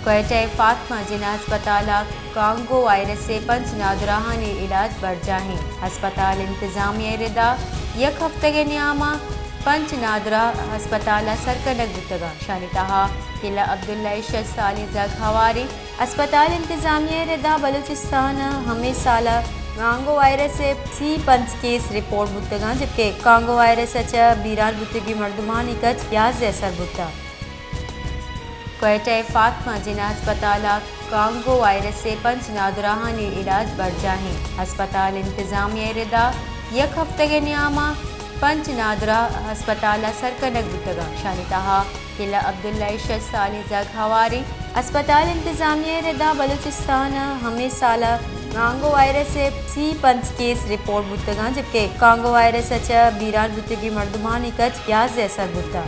क्वेटा फातमा जिना अस्पताल Congo virus से 5 नादराहानी इलाज बढ़ जाएं। अस्पताल इंतजामिया रिदा एक हफ्ते के नियामा 5 नादरा अस्पताल सरकनक बुतगा शानी तहा किला अब्दुल्ला इशद साली जग हवारी अस्पताल इंतजामिया रिदा बलूचिस्तान हमें साला कांगो वायरस से C5 केस रिपोर्ट बुतगा जबकि कांगो वायरस अच्छा बीरान बुतगी मर्दुमानी कच याज असर बुता क्वेटा फातमा जिना अस्पताल कांगो वायरस से 5 नादराहानी इलाज बढ़ जाएं। अस्पताल इंतजामिया रिदा एक हफ्ते के नियामा 5 नादरा अस्पताल सरकनक बुतगा शानी तहा किला अब्दुल्ला इशद साली जग हवारी अस्पताल इंतजामिया रिदा बलूचिस्तान हमें साला कांगो वायरस से C5 केस रिपोर्ट बुतगा जबकि कांगो वायरस अच्छा बीरान बुतगी मर्दुमानी कच याज असर बुता